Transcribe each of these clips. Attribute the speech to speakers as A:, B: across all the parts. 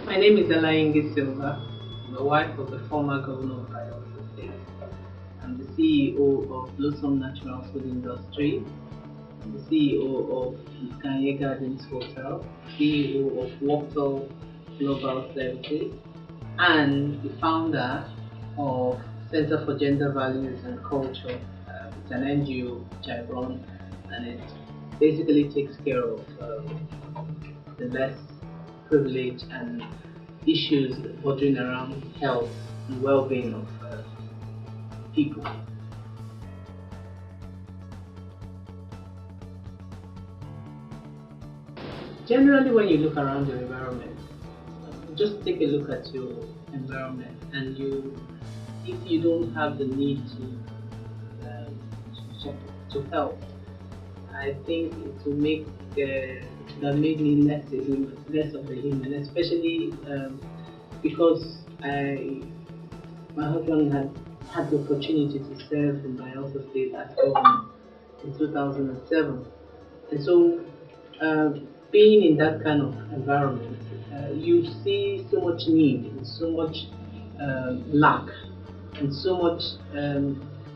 A: My name is ALAYINGI SYLVA. I'm the wife of the former governor of Bayelsa State. I'm the CEO of Blossom Natural Food Industry. I'm the CEO of Kanye Gardens Hotel, CEO of Water Global Services, and the founder of Center for Gender Values and Culture. It's an NGO which I run, and it basically takes care of the less privileged and issues bordering around health and well-being of people. Generally, when you look around your environment, just take a look at your environment, and if you don't have the need to help, I think it will make that made me less of a human, especially because my husband had the opportunity to serve in Bayelsa State as governor in 2007, and so being in that kind of environment, you see so much need and so much lack and so much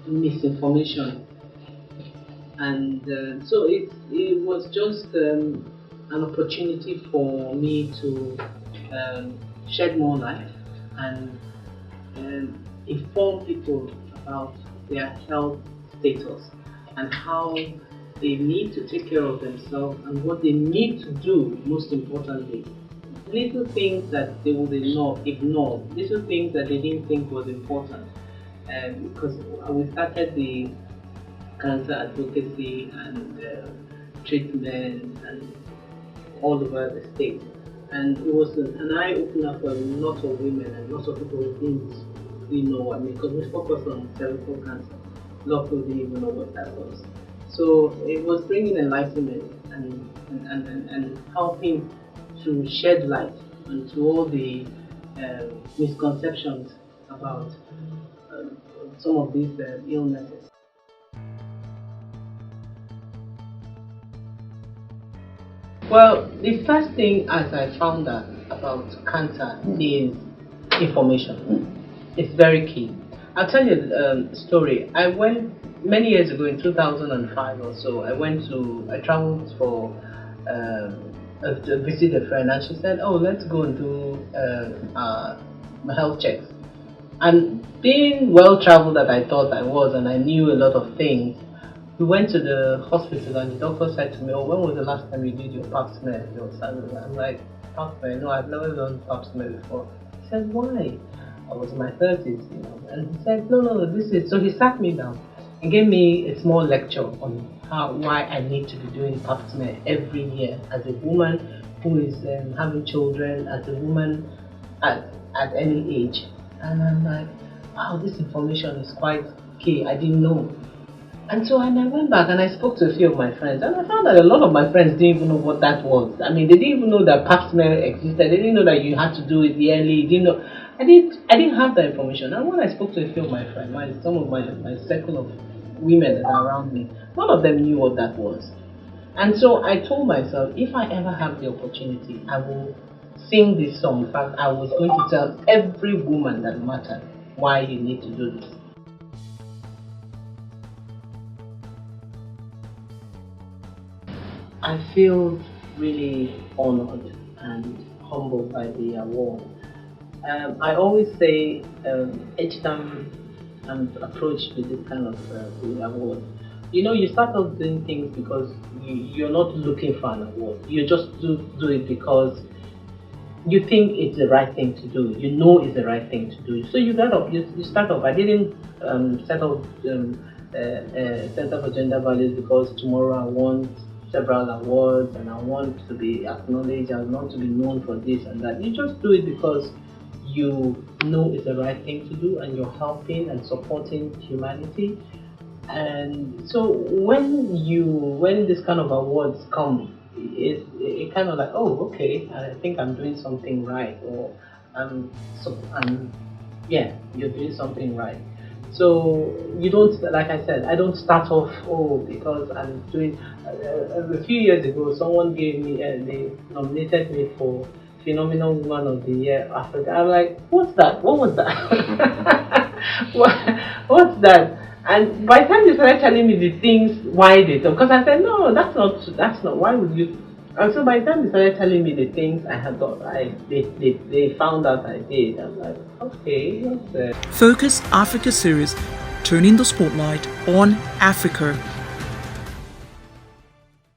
A: misinformation, and so it was just an opportunity for me to shed more light and inform people about their health status and how they need to take care of themselves and what they need to do, most importantly. Little things that they would ignore, little things that they didn't think was important. Because we started the cancer advocacy and treatment and all over the state. And it was an eye-opener for a lot of women and lots of people who didn't really know. Because we focused on cervical cancer, a lot of people didn't even know what that was. So it was bringing enlightenment and helping to shed light onto all the misconceptions about some of these illnesses. Well, the first thing as I found out about cancer is information. It's very key. I'll tell you a story. I went many years ago in 2005 or so. I traveled for to visit a friend, and she said, "Oh, let's go and do health checks." And being well traveled that I thought I was, and I knew a lot of things, we went to the hospital, and the doctor said to me, "Oh, when was the last time you did your pap smear?" I'm like, "Pap smear? No, I've never done pap smear before." He said, "Why?" I was in my 30s, and he said, no, this is." So he sat me down and gave me a small lecture on why I need to be doing pap smear every year as a woman who is having children, as a woman at any age. And I'm like, wow, this information is quite key. I didn't know. And so I went back and I spoke to a few of my friends, and I found that a lot of my friends didn't even know what that was. I mean, they didn't even know that pap smear existed. They didn't know that you had to do it yearly. Didn't know. I didn't have that information. And when I spoke to a few of my friends, some of my circle of women that are around me, none of them knew what that was. And so I told myself, if I ever have the opportunity, I will sing this song. In fact, I was going to tell every woman that mattered why you need to do this. I feel really honored and humbled by the award. I always say each time I'm approached with this kind of award, you start off doing things because you're not looking for an award. You just do it because you think it's the right thing to do. You know it's the right thing to do. So you start off. I didn't set up Center for Gender Values because tomorrow I want several awards and I want to be acknowledged. I want to be known for this and that. You just do it because you know it's the right thing to do, and you're helping and supporting humanity. And so when this kind of awards come, it kind of like, oh, okay, I think I'm doing something right, or yeah, you're doing something right. So you don't, like I said, I don't start off, because I'm doing. A few years ago, someone gave me, they nominated me for Phenomenal Woman of the Year Africa. I'm like, what's that? What was that? what, what's that? And by the time they started telling me the things why they thought, because I said, no, that's not, why would you? And so by the time they started telling me the things I had thought, they found out I did. I'm like, okay, what's that?
B: Focus Africa series, turning the spotlight on Africa